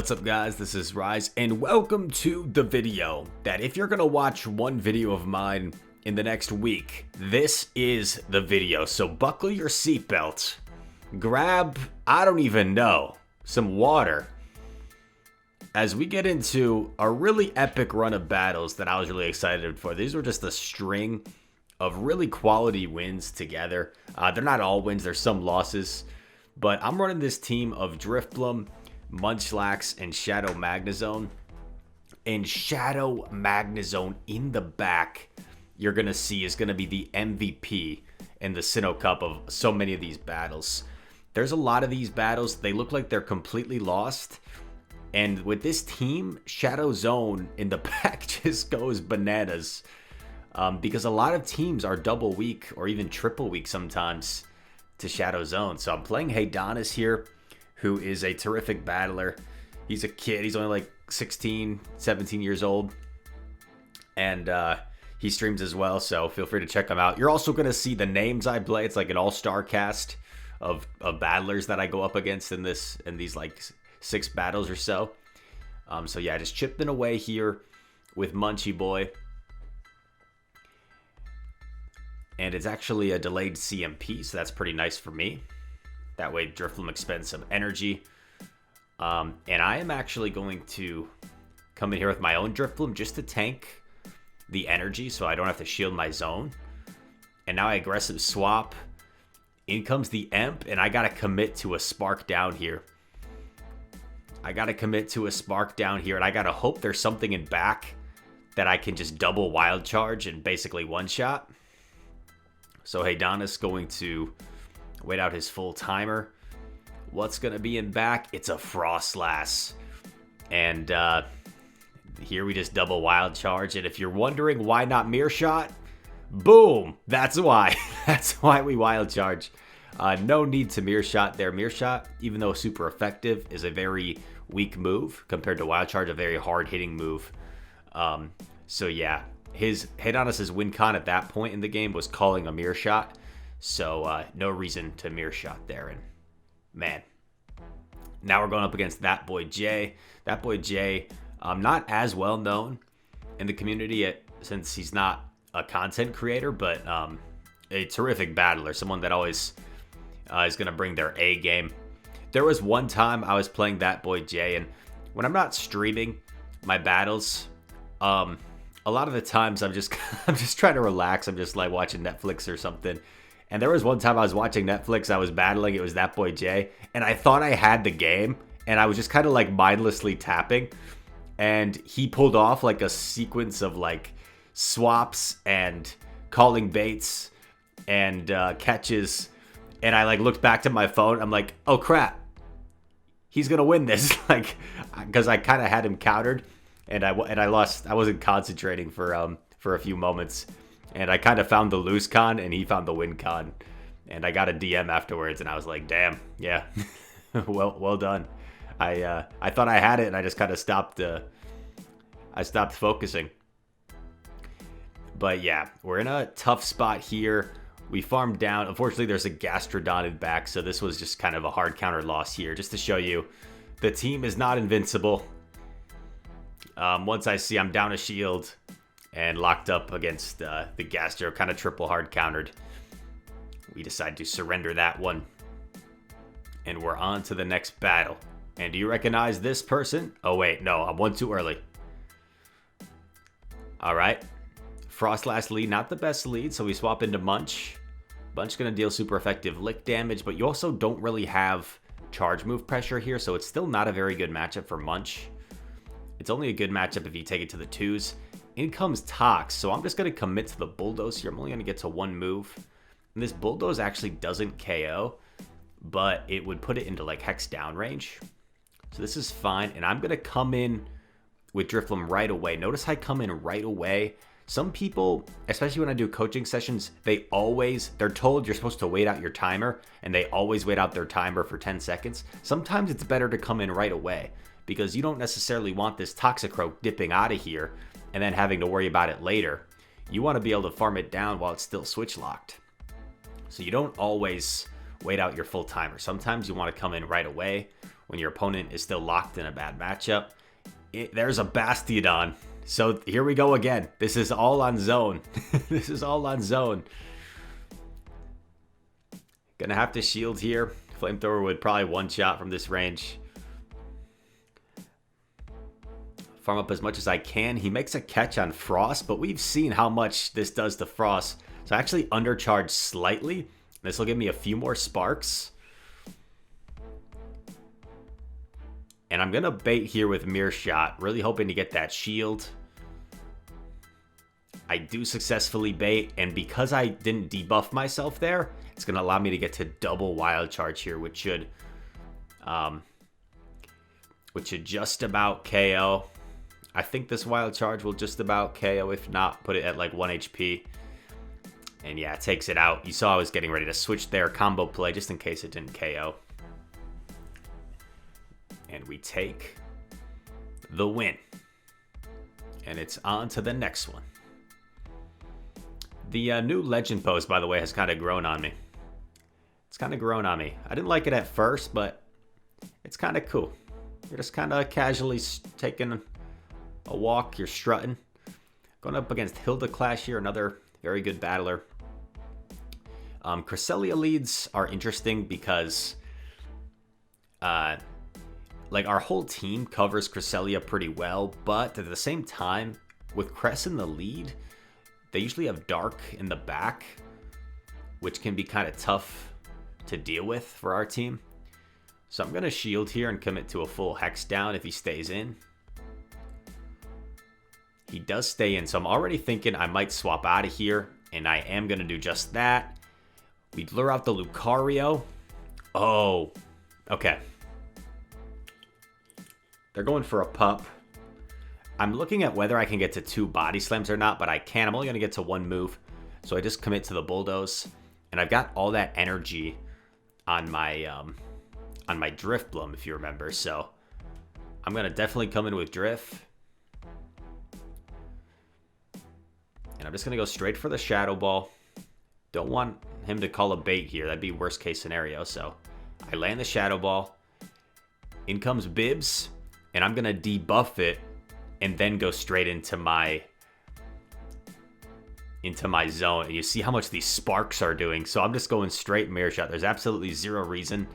What's up guys, this is Rise and welcome to the video that if you're gonna watch one video of mine in the next week, this is the video. So buckle your seatbelt, grab, I don't even know, some water as we get into a really epic run of battles that I was really excited for. These were just a string of really quality wins together. They're not all wins, there's some losses, but I'm running this team of Drifblim, Munchlax, and Shadow Magnezone. And Shadow Magnezone in the back, you're going to see, is going to be the MVP in the Sinnoh Cup of so many of these battles. There's a lot of these battles, they look like they're completely lost. And with this team, Shadow Zone in the back just goes bananas. Because a lot of teams are double weak or even triple weak sometimes to Shadow Zone. So I'm playing Haydonis here, who is a terrific battler. He's a kid. He's only like 16, 17 years old. And he streams as well, so feel free to check him out. You're also going to see the names I play. It's like an all-star cast of battlers that I go up against in these like 6 battles or so. So yeah, just chipping away here with Munchie Boy. And it's actually a delayed CMP, so that's pretty nice for me. That way Drifblim expends some energy. And I am actually going to come in here with my own Drifblim just to tank the energy so I don't have to shield my zone. And now I aggressive swap. In comes the Emp, and I got to commit to a Spark down here. And I got to hope there's something in back that I can just double Wild Charge and basically one-shot. So Haydonis going to wait out his full timer. What's going to be in back? It's a Frostlass. And here we just double Wild Charge. And if you're wondering why not Mirror Shot, boom! That's why. That's why we Wild Charge. No need to Mirror Shot there. Mirror Shot, even though super effective, is a very weak move compared to Wild Charge, a very hard-hitting move. So yeah, Haydonis' win con at that point in the game was calling a Mirror Shot. So no reason to Mirror Shot there. And man, now we're going up against That Boy Jay. That Boy Jay, not as well known in the community since he's not a content creator, but a terrific battler, someone that always is going to bring their A game. There was one time I was playing That Boy Jay, and when I'm not streaming my battles, a lot of the times I'm just trying to relax. I'm just like watching Netflix or something. And there was one time I was watching Netflix, I was battling, it was That Boy Jay, and I thought I had the game, and I was just kind of like mindlessly tapping, and he pulled off like a sequence of like swaps and calling baits and catches, and I like looked back to my phone, I'm like, oh crap, he's gonna win this, like, because I kind of had him countered, and I lost. I wasn't concentrating for a few moments. And I kind of found the lose con, and he found the win con. And I got a DM afterwards, and I was like, damn, yeah, well done. I thought I had it, and I just kind of stopped focusing. But yeah, we're in a tough spot here. We farmed down. Unfortunately, there's a Gastrodon in back, so this was just kind of a hard counter loss here, just to show you the team is not invincible. Once I see I'm down a shield and locked up against the Gastro, kind of triple hard countered, we decide to surrender that one. And we're on to the next battle. And do you recognize this person? Oh wait, no, I'm one too early. Alright. Frostlass lead, not the best lead, so we swap into Munch. Munch gonna deal super effective lick damage, but you also don't really have charge move pressure here, so it's still not a very good matchup for Munch. It's only a good matchup if you take it to the 2s. In comes Tox, so I'm just going to commit to the Bulldoze here. I'm only going to get to one move. And this Bulldoze actually doesn't KO, but it would put it into like Hex down range. So this is fine, and I'm going to come in with Drifblim right away. Notice I come in right away. Some people, especially when I do coaching sessions, they're told you're supposed to wait out your timer, and they always wait out their timer for 10 seconds. Sometimes it's better to come in right away, because you don't necessarily want this Toxicroak dipping out of here and then having to worry about it later. You want to be able to farm it down while it's still switch locked. So you don't always wait out your full timer. Sometimes you want to come in right away, when your opponent is still locked in a bad matchup. There's a Bastiodon. So here we go again. This is all on zone. This is all on zone. Gonna have to shield here. Flamethrower would probably one-shot from this range. Farm up as much as I can. He makes a catch on Frost, but we've seen how much this does to Frost. So I actually undercharge slightly. This will give me a few more sparks. And I'm going to bait here with Mirror Shot, really hoping to get that shield. I do successfully bait, and because I didn't debuff myself there, it's going to allow me to get to double Wild Charge here, which should just about KO. I think this Wild Charge will just about KO, if not, put it at like 1 HP. And yeah, it takes it out. You saw I was getting ready to switch there, combo play, just in case it didn't KO. And we take the win. And it's on to the next one. The new legend pose, by the way, has kind of grown on me. It's kind of grown on me. I didn't like it at first, but it's kind of cool. You're just kind of casually taking a walk. You're strutting. Going up against Hilda Clash here, another very good battler. Cresselia leads are interesting because like our whole team covers Cresselia pretty well, but at the same time, with Cress in the lead, they usually have Dark in the back, which can be kind of tough to deal with for our team. So I'm going to shield here and commit to a full Hex down if he stays in. He does stay in, so I'm already thinking I might swap out of here, and I am going to do just that. We'd lure out the Lucario. Oh, okay. They're going for a pup. I'm looking at whether I can get to 2 body slams or not, but I can. I'm only going to get to 1 move. So I just commit to the Bulldoze. And I've got all that energy on my Drift Bloom, if you remember. So I'm going to definitely come in with Drift. And I'm just going to go straight for the Shadow Ball. Don't want him to call a bait here. That'd be worst case scenario. So I land the Shadow Ball. In comes Bibs. And I'm going to debuff it and then go straight into my zone. And you see how much these sparks are doing. So I'm just going straight Mirror Shot. There's absolutely zero reason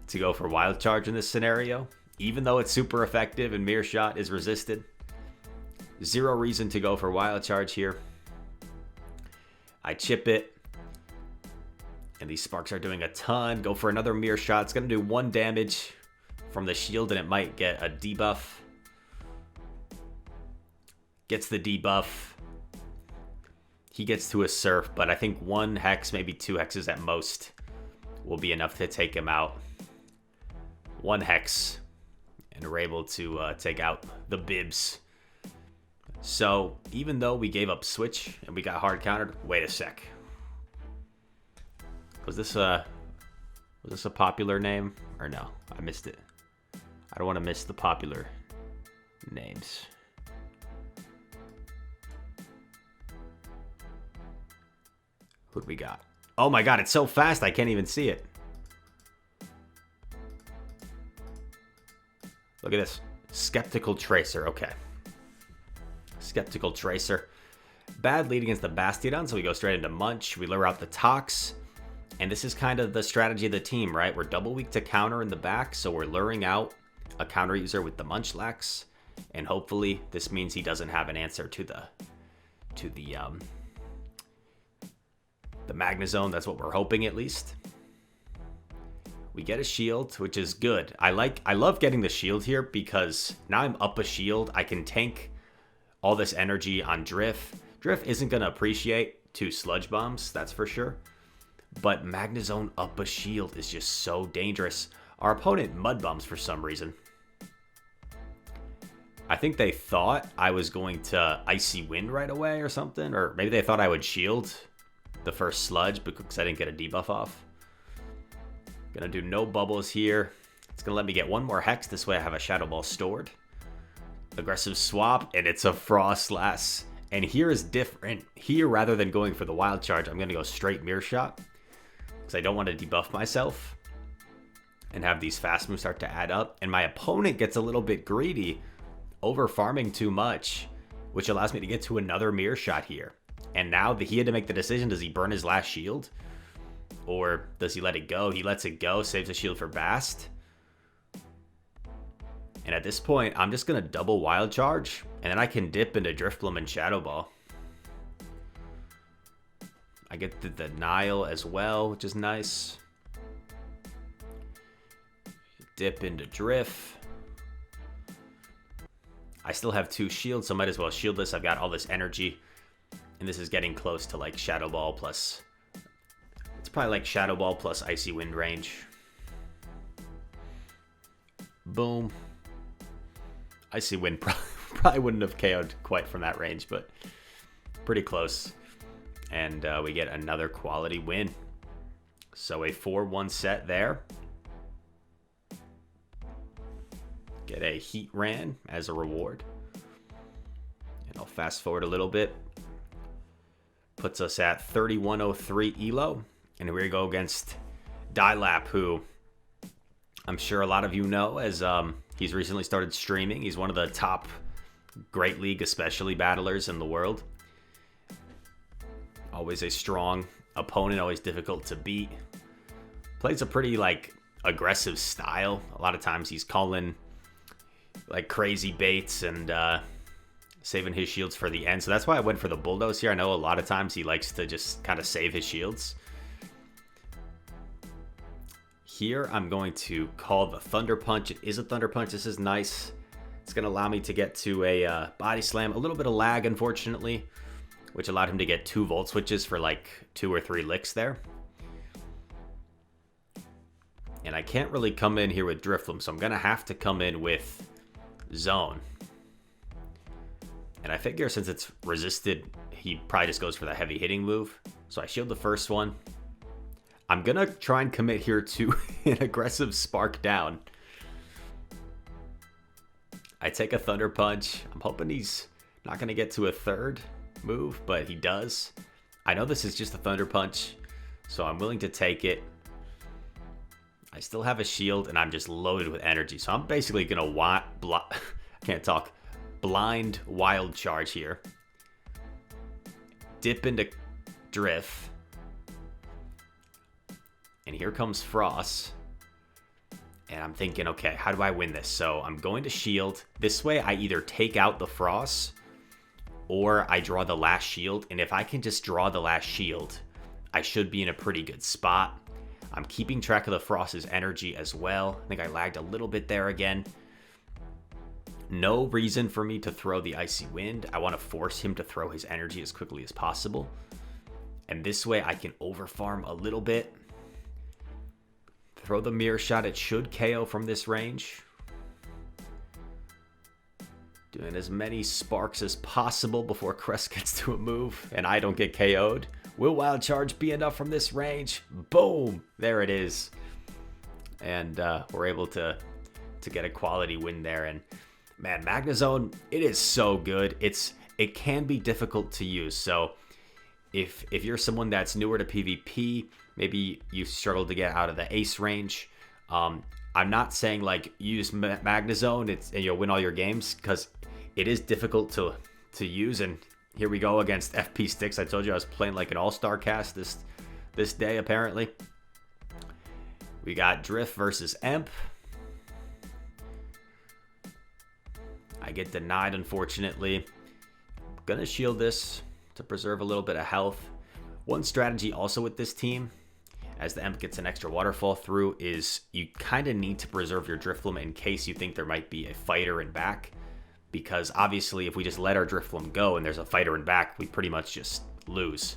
to go for Wild Charge in this scenario. Even though it's super effective and Mirror Shot is resisted. Zero reason to go for Wild Charge here. I chip it. And these sparks are doing a ton. Go for another Mirror Shot. It's going to do 1 damage from the shield, and it might get a debuff. Gets the debuff. He gets to a Surf, but I think 1 Hex, maybe 2 Hexes at most, will be enough to take him out. 1 Hex, and we're able to take out the Bibs. So, even though we gave up Switch, and we got hard countered, wait a sec. Was this a popular name? Or no? I missed it. I don't want to miss the popular names. Who'd we got? Oh my god, it's so fast I can't even see it. Look at this. Skeptical Tracer, okay. Skeptical Tracer. Bad lead against the Bastiodon, so we go straight into Munch. We lure out the Tox. And this is kind of the strategy of the team, right? We're double weak to counter in the back, so we're luring out a counter user with the Munchlax. And hopefully this means he doesn't have an answer to the Magnezone. That's what we're hoping, at least. We get a shield, which is good. I love getting the shield here because now I'm up a shield. I can tank all this energy on Drift. Drift isn't going to appreciate 2 Sludge Bombs, that's for sure. But Magnezone up a shield is just so dangerous. Our opponent Mud Bombs for some reason. I think they thought I was going to Icy Wind right away or something. Or maybe they thought I would shield the first Sludge because I didn't get a debuff off. Gonna do no bubbles here. It's gonna let me get 1 more Hex. This way I have a Shadow Ball stored. Aggressive swap, and it's a Frostlass. And here is different. Here, rather than going for the Wild Charge, I'm gonna go straight Mirror Shot because I don't want to debuff myself. and have these fast moves start to add up. And my opponent gets a little bit greedy, over farming too much, which allows me to get to another mirror shot here. And now he had to make the decision, does he burn his last shield? Or does he let it go? He lets it go, saves a shield for Bast. And at this point, I'm just going to double Wild Charge, and then I can dip into Drifloom and Shadow Ball. I get the Denial as well, which is nice. Dip into Drift. I still have 2 shields, so might as well shield this. I've got all this energy, and this is getting close to like Shadow Ball plus... It's probably like Shadow Ball plus Icy Wind range. Boom. Icy Wind probably wouldn't have KO'd quite from that range, but pretty close. And we get another quality win. So a 4-1 set there. Get a Heat Ran as a reward. And I'll fast forward a little bit. Puts us at 3103 Elo. And here we go against Dylap, who I'm sure a lot of you know, as he's recently started streaming. He's one of the top Great League, especially battlers in the world. Always a strong opponent, always difficult to beat. Plays a pretty like aggressive style. A lot of times he's calling like crazy baits and saving his shields for the end. So that's why I went for the Bulldoze here. I know a lot of times he likes to just kind of save his shields. Here, I'm going to call the Thunder Punch. It is a Thunder Punch. This is nice. It's going to allow me to get to a Body Slam. A little bit of lag, unfortunately, which allowed him to get 2 Volt Switches for like 2 or 3 licks there. And I can't really come in here with Drifloom, so I'm going to have to come in with Zone. And I figure since it's resisted, he probably just goes for the heavy hitting move. So I shield the first one. I'm going to try and commit here to an aggressive Spark down. I take a Thunder Punch. I'm hoping he's not going to get to a third move, but he does. I know this is just a Thunder Punch, so I'm willing to take it. I still have a shield, and I'm just loaded with energy. So I'm basically going to blind Wild Charge here. Dip into Drift. And here comes Frost. And I'm thinking, okay, how do I win this? So I'm going to shield. This way I either take out the Frost or I draw the last shield. And if I can just draw the last shield, I should be in a pretty good spot. I'm keeping track of the Frost's energy as well. I think I lagged a little bit there again. No reason for me to throw the Icy Wind. I want to force him to throw his energy as quickly as possible. And this way I can overfarm a little bit. Throw the Mirror Shot. It should KO from this range. Doing as many sparks as possible before Crest gets to a move and I don't get KO'd. Will Wild Charge be enough from this range? Boom! There it is. And we're able to get a quality win there. And man, Magnezone, it is so good. It can be difficult to use. So if you're someone that's newer to PvP, maybe you struggle to get out of the ace range. I'm not saying like use Magnezone and you'll win all your games, because it is difficult to use. And here we go against FP Sticks. I told you I was playing like an all-star cast this day apparently. We got Drift versus Emp. I get denied, unfortunately. I'm gonna shield this to preserve a little bit of health. One strategy also with this team, as the Emp gets an extra waterfall through, is you kind of need to preserve your Drifloom in case you think there might be a fighter in back. Because obviously if we just let our Drifloom go and there's a fighter in back, we pretty much just lose.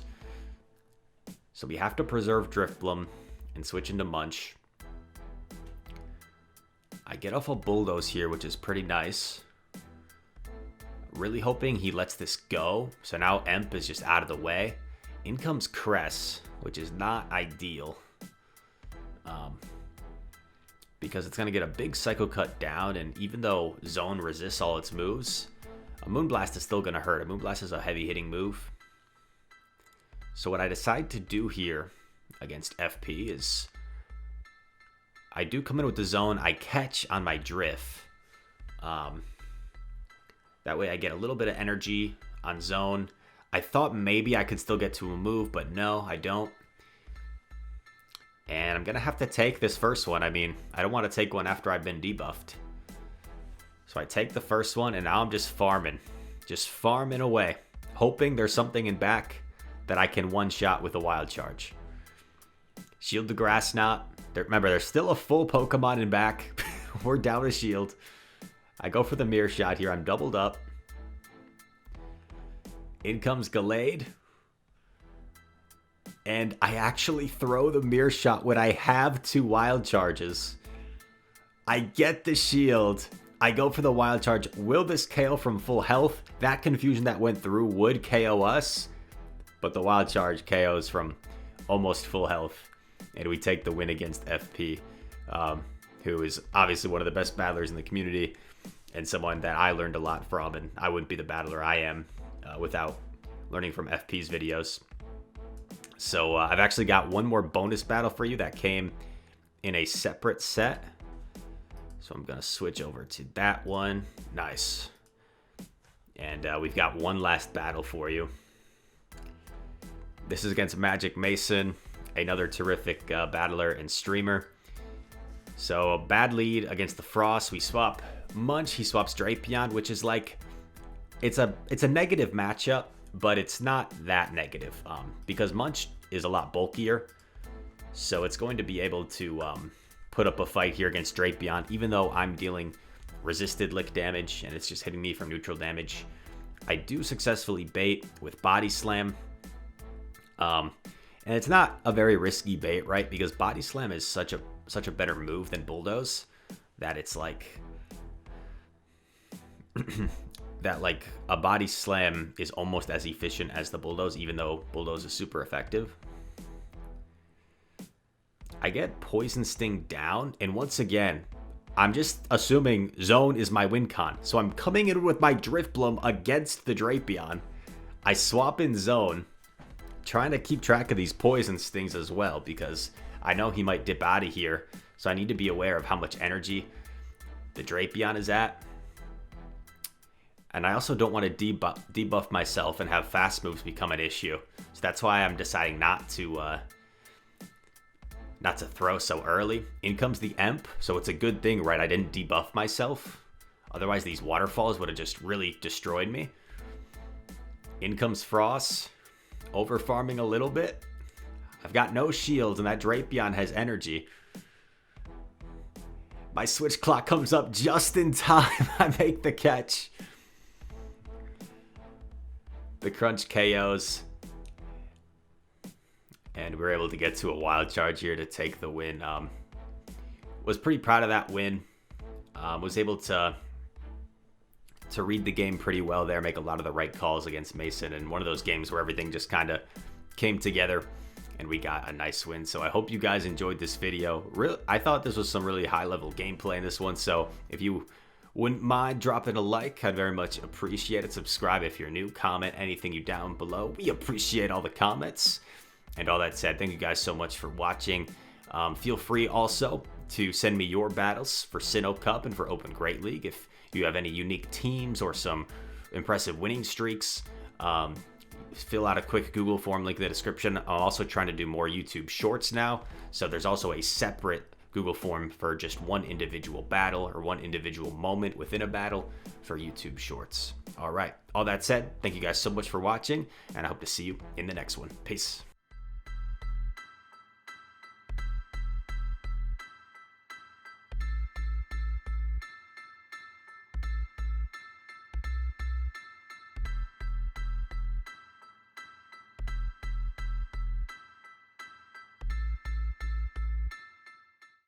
So we have to preserve Drifloom and switch into Munch. I get off a Bulldoze here, which is pretty nice. Really hoping he lets this go. So now Emp is just out of the way. In comes Cress, which is not ideal. Because it's going to get a big Psycho Cut down. And even though Zone resists all its moves, a Moonblast is still going to hurt. A Moonblast is a heavy hitting move. So what I decide to do here against FP is I do come in with the zone. I catch on my drift. That way I get a little bit of energy on zone. I thought maybe I could still get to a move, but no, I don't. And I'm going to have to take this first one. I mean, I don't want to take one after I've been debuffed. So I take the first one, and now I'm just farming. Just farming away. Hoping there's something in back that I can one-shot with a wild charge. Shield the Grass Knot. Remember, there's still a full Pokemon in back. We're down a shield. I go for the mirror shot here. I'm doubled up. In comes Gallade. And I actually throw the mirror shot when I have 2 wild charges. I get the shield. I go for the wild charge. Will this KO from full health? That confusion that went through would KO us. But the wild charge KOs from almost full health. And we take the win against FP, who is obviously one of the best battlers in the community. And someone that I learned a lot from. And I wouldn't be the battler I am without learning from FP's videos. So I've actually got one more bonus battle for you that came in a separate set. So I'm going to switch over to that one. Nice. And we've got one last battle for you. This is against Magnezone, another terrific battler and streamer. So a bad lead against the Frost. We swap Munch. He swaps Drapion, which is like, it's a negative matchup, but it's not that negative because Munch is a lot bulkier. So it's going to be able to put up a fight here against Drapion, even though I'm dealing resisted lick damage and it's just hitting me from neutral damage. I do successfully bait with Body Slam. And it's not a very risky bait, right? Because Body Slam is such a better move than Bulldoze that it's like that like a Body Slam is almost as efficient as the Bulldoze, even though Bulldoze is super effective. I get Poison Sting down, and once again, I'm just assuming Zone is my win con. So I'm coming in with my Drifbloom against the Drapion. I swap in Zone, trying to keep track of these Poison Stings as well, because I know he might dip out of here. So I need to be aware of how much energy the Drapion is at. And I also don't want to debuff myself and have fast moves become an issue. So that's why I'm deciding not to throw so early. In comes the Emp, so it's a good thing, right? I didn't debuff myself. Otherwise, these waterfalls would have just really destroyed me. In comes Frost. Over farming a little bit. I've got no shields, and that Drapion has energy. My switch clock comes up just in time. I make the catch. The crunch KOs. And we're able to get to a wild charge here to take the win. Was pretty proud of that win. Was able to read the game pretty well there, make a lot of the right calls against Mason, and one of those games where everything just kind of came together and we got a nice win. So I hope you guys enjoyed this video. I thought this was some really high level gameplay in this one, so if you wouldn't mind dropping a like, I'd very much appreciate it. Subscribe if you're new, comment anything you down below. We appreciate all the comments. And all that said, thank you guys so much for watching. Feel free also to send me your battles for Sinnoh Cup and for Open Great League. If you have any unique teams or some impressive winning streaks, fill out a quick Google form, link in the description. I'm also trying to do more YouTube shorts now. So there's also a separate Google form for just one individual battle or one individual moment within a battle for YouTube shorts. All right. All that said, thank you guys so much for watching, and I hope to see you in the next one. Peace.